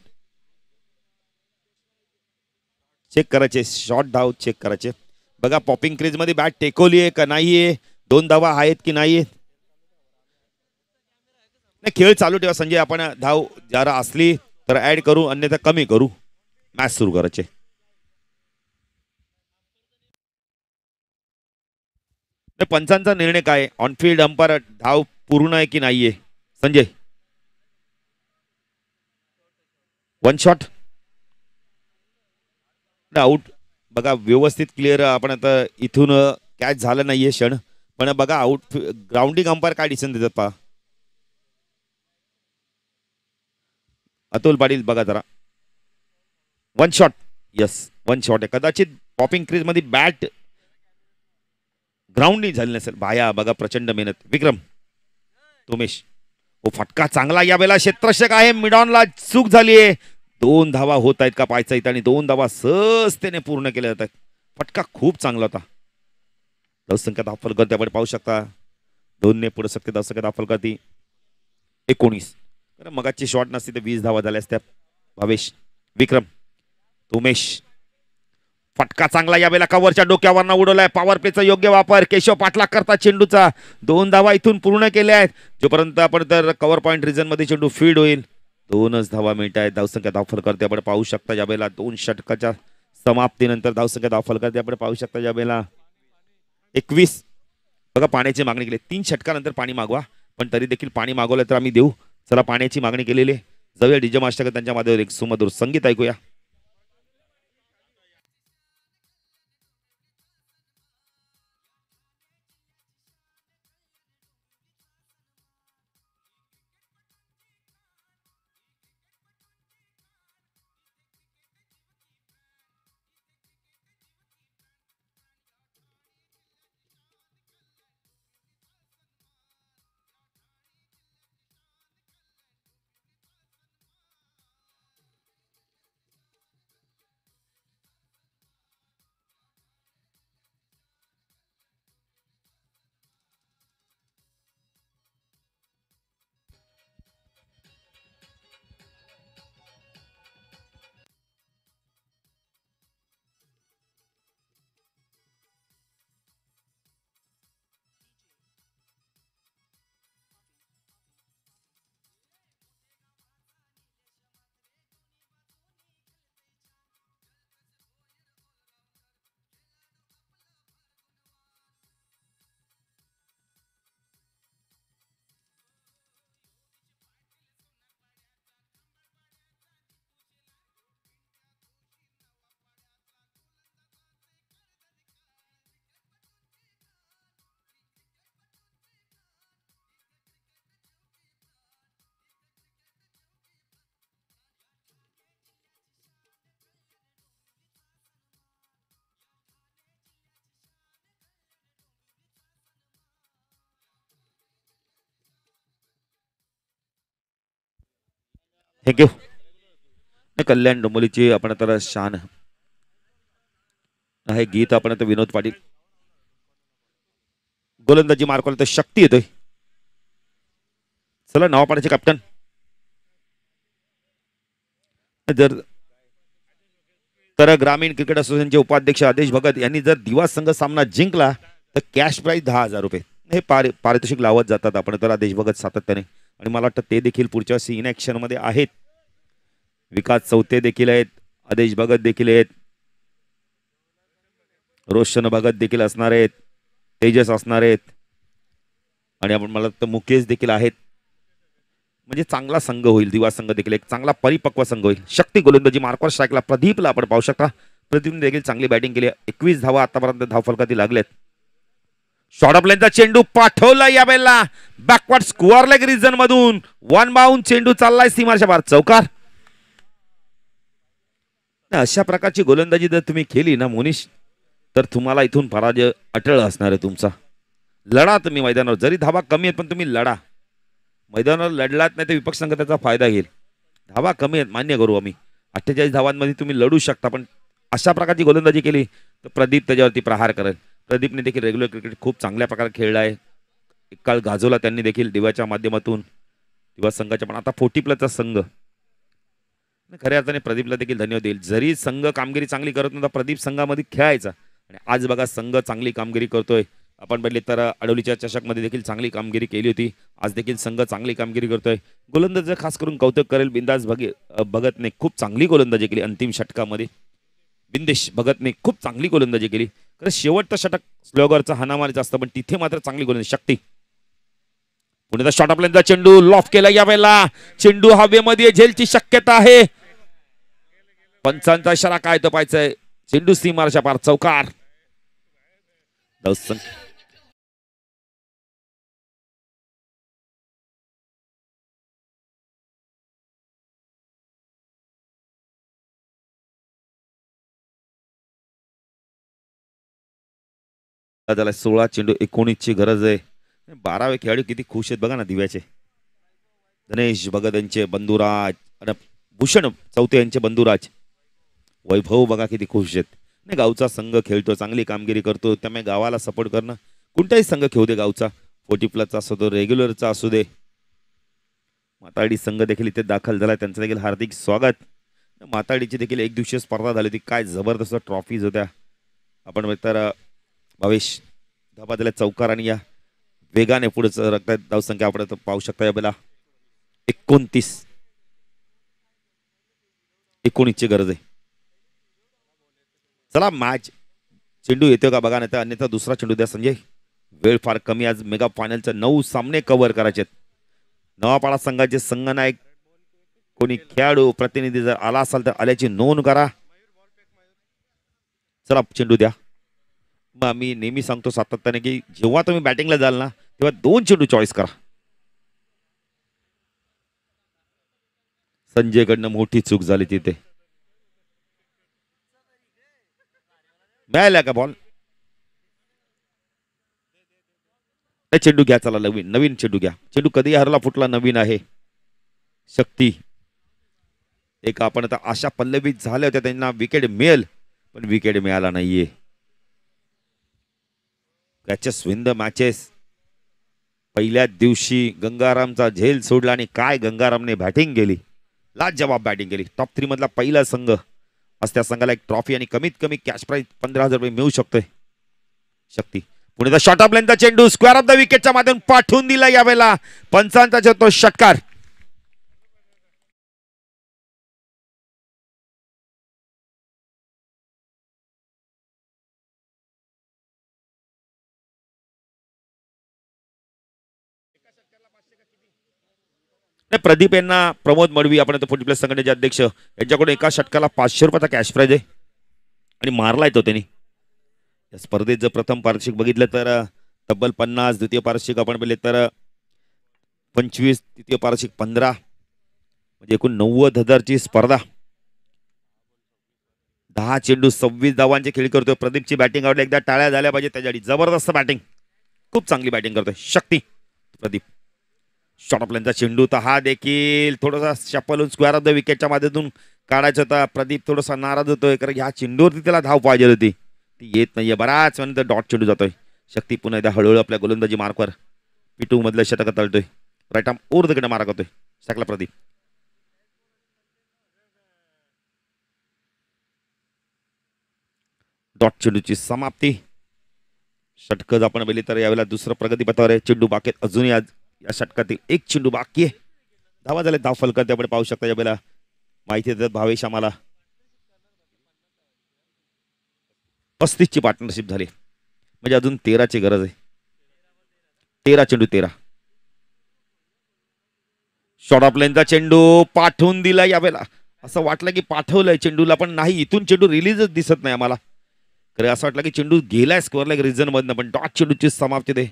चेक करायचे. शॉट धाव चेक करायचे. बघा पॉपिंग क्रीज मध्ये बॅट टेकवली आहे का नाहीये. 2 धावा आहेत की नाहीये. नाही, खेळ चालू ठेवा संजय. आपण धाव जरा असली तर ऍड करू, अन्यथा कमी करू. मॅच सुरू करायचे. पंचांचा निर्णय काय. ऑनफिल्ड अंपायर धाव पूर्ण आहे की नाहीये. Sanjay 1 shot out. बघा व्यवस्थित क्लिअर. आपण आता इथून कॅच झालं नाहीये क्षण, पण बघा आउट ग्राउंडिंग अंपायर काय डिसिजन देतात पहा. अतुल पाटील बघा जरा. 1 शॉट. यस 1 शॉट आहे. कदाचित पॉपिंग क्रीज मध्ये बॅट ग्राउंडिंग झाली नसेल. बाया बघा प्रचंड मेहनत. विक्रम उमेश. ओ फटका चांगला. यावेळेला क्षेत्ररक्षक आहे. मिडॉनला चूक झाली आहे. 2 धावा होत आहेत का पाहायचा इथं आणि 2 धावा सहजतेने पूर्ण केल्या जात आहेत. फटका खूप चांगला होता. धावसंख्या धाव फल करते आपण पाहू शकता. 2 ने पुढे शकते. धावसंख्या धाव फल करते 19. मगाची शॉट नसती तर 20 धावा झाल्या असत्या. भावेश. विक्रम उमेश. फटका चांगला. यावेळेला कव्हरच्या डोक्यावर उडवलाय. पॉवर प्लेचा योग्य वापर. केशव पाटला करता चेंडूचा. 2 धावा इथून पूर्ण केल्या आहेत. जोपर्यंत आपण तर कव्हर पॉइंट रिजन मध्ये चेंडू फीड होईल 2च धावा मिळत आहेत. धावसंख्या धाव फल करते आपण पाहू शकता. यावेळेला 2 षटकाच्या समाप्तीनंतर धावसंख्या धाव फल करते आपण पाहू शकता. यावेळेला 21. बघा पाण्याची मागणी केली. 3 षटकानंतर पाणी मागवा. पण तरी देखील पाणी मागवलं तर आम्ही देऊ. चला पाण्याची मागणी केलेली आहे. जाऊया डीजे मास्टर त्यांच्या माध्यमातून एक सुमधुर संगीत ऐकूया. थँक्यू. कल्याण डोंबिवलीची आपण तर शान हे गीत आपण तर विनोद पाटील. गोलंदाजी मार्कला तर शक्ती येतोय. चला नवापाड्याचे कॅप्टन जर तर ग्रामीण क्रिकेट असोसिएशनचे उपाध्यक्ष आदेश भगत यांनी जर दिवा संघ सामना जिंकला तर कॅश प्राइज 10,000 रुपये हे पारितोषिक लावत जातात आपण तर आदेश भगत सातत्याने. आणि मला वाटतं ते देखील पुढच्या वर्षी इन ऍक्शन मध्ये आहेत. विकास चौथे देखील आहेत, आदेश भगत देखील आहेत, रोशन भगत देखील असणार आहेत, तेजस असणार आहेत आणि आपण मला वाटतं मुकेश देखील आहेत. म्हणजे चांगला संघ होईल. दिवा संघ देखील एक चांगला परिपक्व संघ होईल. शक्ती गोलंदाजी मार्कवर स्ट्राईकला प्रदीपला आपण पाहू शकता. प्रदीपने देखील चांगली बॅटिंग केली. 21 धावा आतापर्यंत धावफलकाती लागलेत. शॉर्ट ऑफ लेनचा चेंडू पाठवला यावेळेला बॅकवर्ड स्क्वेअर लेग रिजन मधून वन बाउंड चेंडू चाललाय सीमाच्या बाहेर चौकार. अशा प्रकारची गोलंदाजी जर तुम्ही केली ना मोनिश तर तुम्हाला इथून पराजय अटळ असणार आहे तुमचा. लढा तुम्ही मैदानावर. जरी धावा कमी आहेत पण तुम्ही लढा. मैदानावर लढलात नाही तर विपक्ष संघ त्याचा फायदा घेईल. धावा कमी आहेत मान्य करू आम्ही. 48 धावांमध्ये तुम्ही लढू शकता पण अशा प्रकारची गोलंदाजी केली तर प्रदीप त्याच्यावरती प्रहार करेल. प्रदीपने देखील रेग्युलर क्रिकेट खूप चांगल्या प्रकारे खेळला आहे. एक काळ गाजवला त्यांनी देखील दिव्याच्या माध्यमातून. दिवा संघाच्या पण आता 40+ संघ. खऱ्या अर्थाने प्रदीपला देखील धन्यवाद देईल. जरी संघ कामगिरी चांगली करत नव्हता प्रदीप संघामध्ये खेळायचा आणि आज बघा संघ चांगली कामगिरी करतोय. आपण बघितले तर अडोलीच्या चषकमध्ये देखील चांगली कामगिरी केली होती. आज देखील संघ चांगली कामगिरी करतोय. गोलंदाजी खास करून कौतुक करेल बिंदास भगतने खूप चांगली गोलंदाजी केली अंतिम षटकामध्ये. बिंदेश भगतने खूप चांगली गोलंदाजी केली. खरं शेवटचं षटक स्लोगरचा हानामारीचा असतं पण तिथे मात्र चांगली गोलंदाजी. शक्ती पुण्याचा शॉर्ट ऑफ लेनचा चेंडू लॉफ केला यावेळेला. चेंडू हवेमध्ये झेलची शक्यता आहे. पंचांचा इशारा काय तो पाहायचंय. चेंडू सीमारच्या पार चौकार. त्याला 16 चेंडू 19ची गरज आहे. 12वे खेळाडू किती खुश आहेत बघा ना दिव्याचे. गणेश भगत यांचे बंधुराज आणि भूषण चौथे यांचे बंधुराज. वैभव बघा किती खुश आहेत. नाही गावचा संघ खेळतो चांगली कामगिरी करतो त्यामुळे गावाला सपोर्ट करणं. कोणताही संघ खेळू दे गावचा 40+चा असो तो रेग्युलरचा असू दे. माताडी संघ देखील इथे दाखल झाला. त्यांचं देखील हार्दिक स्वागत. माताडीची देखील एक दिवसीय स्पर्धा झाली होती. काय जबरदस्त ट्रॉफीज होत्या. आपण तर भावेश धाबा दिला चौकार आणि या वेगाने पुढे रखतायत. धावसंख्या आपण पाहू शकता यावेळेला 19ची गरज आहे. चला मॅच चेंडू येतोय का बघा नाही तर अन्यथा दुसरा चेंडू द्या संजय. वेळ फार कमी, आज मेगा फायनलचे 9 सामने कव्हर करायचे आहेत. नवापाडा संघाचे संघनायक कोणी खेळाडू प्रतिनिधी जर आला असाल तर आल्याची नोंद करा. चला चेंडू द्या. मग मी नेहमी सांगतो सातत्याने की जेव्हा तुम्ही बॅटिंगला जाल ना तेव्हा 2 चेंडू चॉईस करा. संजयकडनं मोठी चूक झाली तिथे. मिळाला का बॉल? चेंडू घ्या. चला नवीन चेंडू घ्या. चेंडू कधी हरला फुटला नवीन आहे. शक्ती एक आपण आता आशा पल्लवीत झाल्या होत्या त्यांना विकेट मिळेल पण विकेट मिळाला नाहीये. Catches win the matches. पहिल्या दिवशी गंगारामचा झेल सोडला आणि काय गंगारामने बॅटिंग केली. लाजवाब बॅटिंग केली. टॉप 3 मधला पहिला संघ. आज त्या संघाला एक ट्रॉफी आणि कमीत कमी कॅश प्राइज 15,000 रुपये मिळू शकतोय. शक्ती पुढे शॉर्ट ऑफ लाईनचा चेंडू स्क्वेअर ऑफ द विकेटच्या माध्यमातून पाठवून दिला. यावेळेला पंचांचा तो षटकार. प्रदीप यांना प्रमोद मडवी आपण 40 प्लस संघटनेचे अध्यक्ष यांच्याकडून एका षटकाला 500 रुपयाचा कॅश प्राइज आहे आणि मारलाय तो त्यांनी. या स्पर्धेत जर प्रथम पारितोषिक बघितलं तर तब्बल 50, द्वितीय पारितोषिक आपण बघितले तर 25, तृतीय पारितोषिक 15 म्हणजे एकूण 90,000ची स्पर्धा. 10 चेंडू 26 धावांची खेळी करतोय. प्रदीपची बॅटिंग आवडली. एकदा टाळ्या झाल्या पाहिजे त्याच्यासाठी. जबरदस्त बॅटिंग. खूप चांगली बॅटिंग करतोय शक्ती. प्रदीप शॉर्ट ऑफ लाईनचा चेंडू तर हा देखील थोडासा शपलून स्क्वेअर ऑफ द विकेटच्या माध्यमातून काढायचा होता. प्रदीप थोडासा नाराज होतोय कारण ह्या चेंडूवरती त्याला धाव पाहिजे होती. ती येत नाहीये. बराच वेळानंतर डॉट चेंडू जातोय. शक्ती पुन्हा एकदा हळूहळू आपल्या गोलंदाजी मार्कवर P2 मधलं षटक तळतोय. राईट आर्म ओव्हर द कडे मारा करतोय. शकला प्रदीप. डॉट चेंडूची समाप्ती. षटकं आपण बघितली तर यावेळेला दुसरं प्रगतीपथावर आहे. चेंडू बाकी अजूनही आज या षटकातील एक चेंडू बाकी आहे. धावा झाले. धाव फलक आपण पाहू शकता. यावेळेला माहिती देतात भावेश आम्हाला 35ची पार्टनरशिप झाली म्हणजे अजून 13ची गरज आहे. 13 चेंडू 13. शॉर्ट ऑफ लाईनचा चेंडू पाठवून दिला. यावेळेला असं वाटलं की पाठवलंय चेंडूला पण नाही. इथून चेंडू रिलीजच दिसत नाही आम्हाला. खरं असं वाटलं की चेंडू गेलाय स्कोअरला एक रिझन मधनं पण डॉट चेंडूची समाप्ती दे.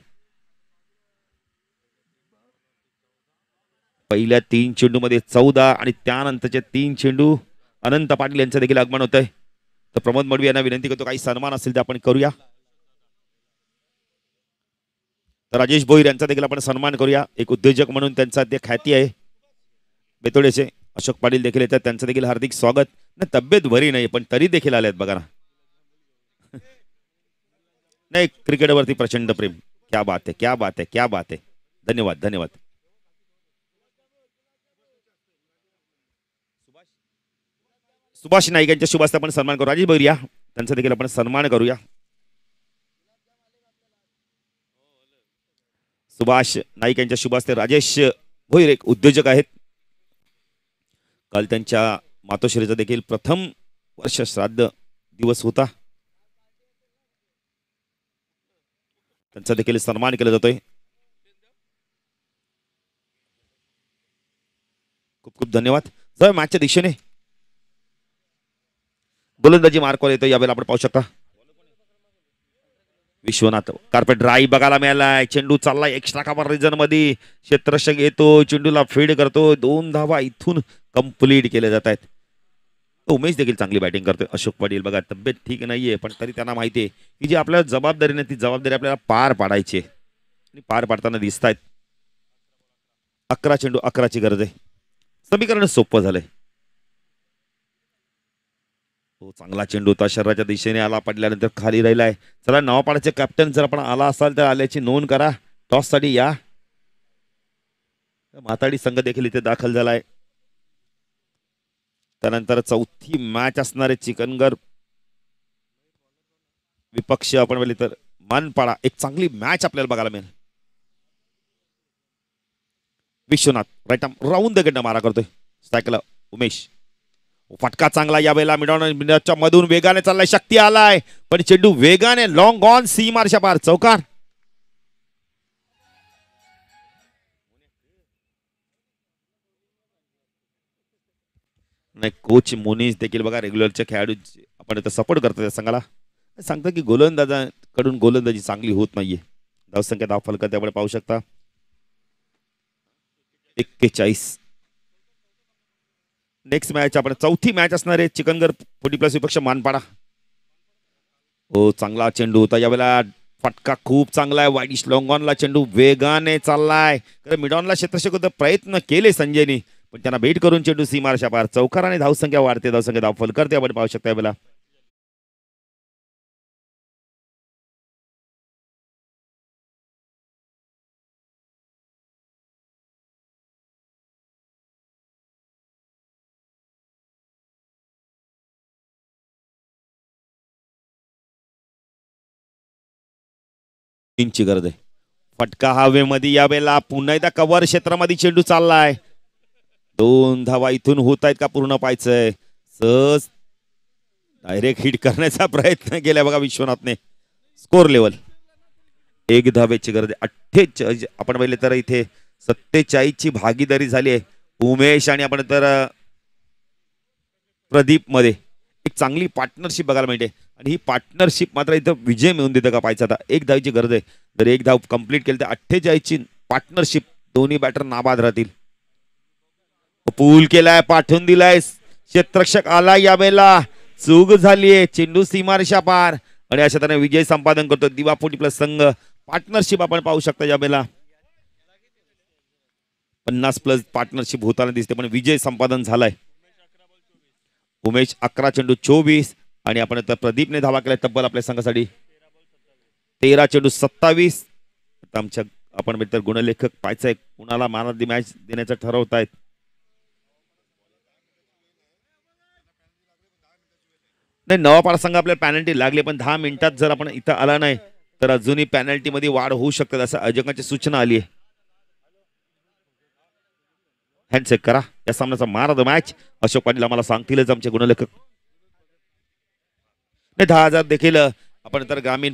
पहिल्या 3 चेंडू मध्ये 14 आणि त्यानंतरचे 3 चेंडू अनंत पाटील यांचं देखील आगमन होत आहे. तर प्रमोद मडवी यांना विनंती करतो काही सन्मान असेल ते आपण करूया. तर राजेश भोईर यांचा देखील आपण सन्मान करूया. एक उद्योजक म्हणून त्यांचा ते ख्याती आहे. बेतोडेचे अशोक पाटील देखील येतात. त्यांचं देखील हार्दिक स्वागत. तब्येत बरी नाही पण तरी देखील आलेत बघा ना. नाही क्रिकेटवरती प्रचंड प्रेम. क्या बात है, क्या बात है, क्या बात है. धन्यवाद धन्यवाद. सुभाष नाईक यांच्या शुभ हस्ते आपण सन्मान करू. राजेश भैया त्यांचा देखील आपण सन्मान करूया. सुभाष नाईक यांच्या शुभ हस्ते राजेश भोईर एक उद्योजक आहेत. काल त्यांच्या मातोश्रीचा देखील प्रथम वर्ष श्राद्ध दिवस होता. त्यांचा देखील सन्मान केला जातोय. खूप खूप धन्यवाद. जर मॅचच्या दिशेने गोलंदाजी मार्कवर येतो. यावेळेला आपण पाहू शकता विश्वनाथ कार्पेट ड्राईव्ह बघायला मिळालाय. चेंडू चाललाय एक्स्ट्रा कव्हर रिजन मध्ये. क्षेत्ररक्षक येतो चेंडूला फीड करतो. 2 धावा इथून कंप्लीट केल्या जात आहेत. उमेश देखील चांगली बॅटिंग करतोय. अशोक पाटील बघा तब्येत ठीक नाहीये पण तरी त्यांना माहिती आहे की जी आपल्याला जबाबदारीने ती जबाबदारी आपल्याला पार पाडायची आहे आणि पार पाडताना दिसत आहेत. 11 चेंडू 11ची गरज आहे. समीकरण सोपं झालंय. तो चांगला चेंडू होता. शरीराच्या दिशेने आला पडल्यानंतर खाली राहिलाय. चला नवापाड्याचे कॅप्टन जर आपण आला असाल तर आल्याची नोंद करा. टॉस साठी या. माताडी संघ देखील इथे दाखल झालाय. त्यानंतर चौथी मॅच असणारे चिकनगर विपक्ष आपण बोलले तर मानपाडा. एक चांगली मॅच आपल्याला बघायला मिळेल. Vishwanath right arm round the कडनं मारा करतोय. स्ट्रायकला उमेश. फटका चांगला यावेळेला मिडॉनच्या मधून वेगाने चाललाय. शक्ती आलाय पण चेंडू वेगाने लॉंग ऑन सी मारशा पार चौकार. नाही कोच मोनीस देखील बघा रेग्युलरच्या खेळाडू आपण इथं सपोर्ट करतो त्या संघाला, सांगतं की गोलंदाजाकडून गोलंदाजी चांगली होत नाहीये. धावसंख्या धाव फलक त्यामुळे पाहू शकता 41. नेक्स्ट मॅच आपण चौथी मॅच असणार आहे चिकनगर 40+ विपक्ष मानपाडा. हो चांगला चेंडू होता यावेळेला, फटका खूप चांगला आहे. वाईडिश लॉंगॉनला चेंडू वेगाने चाललाय. मिडॉनला क्षेत्ररक्षक प्रयत्न केले संजयनी, पण त्यांना बेट करून चेंडू सीमारेषा पार. चौकाराने धावसंख्या वाढते, धावसंख्या धाव फलक आपण पाहू शकता यावेळेला. तीनची गरज आहे. फटका हवेमध्ये यावेळेला पुन्हा एकदा कव्हर क्षेत्रामध्ये चेंडू चाललाय. 2 धावा इथून होत आहेत का पूर्ण पाहायचंय. सहज डायरेक्ट हिट करण्याचा प्रयत्न केलाय बघा विश्वनाथने. स्कोर लेवल 1 धावेची गरज आहे. 48 आपण पाहिले तर इथे 47 ची भागीदारी झाली आहे उमेश आणि आपण तर प्रदीप मध्ये. एक चांगली पार्टनरशिप बघायला मिळते आणि ही पार्टनरशिप मात्र इथं विजय मिळवून देतं का पाहायचं. आता 1 धावेची गरज आहे. जर 1 धाव कंप्लीट केली तर 48 ची पार्टनरशिप, दोन्ही बॅटर नाबाद राहतील. पूल केलाय, पाठवून दिलाय, क्षेत्ररक्षक आला यावेळेला, चूक झालीये. चेंडू सीमारेषा पार आणि अशा तऱ्हेने विजय संपादन करतो दिवा 40+ संघ. पार्टनरशिप आपण पाहू शकता यावेळेला 50+ पार्टनरशिप होताना दिसते, पण विजय संपादन झालाय. उमेश 11 चेंडू 24 आणि आपण आता प्रदीपने धावा केला तब्बल आपल्या संघासाठी 13 चेंडू 27. आमच्या आपण मित्र गुणलेखक पाहायचंय कुणाला मॅन ऑफ द मॅच देण्याचं ठरवतायत. नाही नवापाडा संघ आपल्याला पॅनल्टी लागली, पण 10 मिनिटात जर आपण इथं आला नाही तर अजूनही पॅनल्टी मध्ये वाढ होऊ शकते असं आयोजकांची सूचना आली आहे. हँडशेक करा. या सामन्याचा man of the match Ashok Patil आम्हाला सांगतीलच आमचे गुणलेखक. नाही 10,000 देखील आपण तर ग्रामीण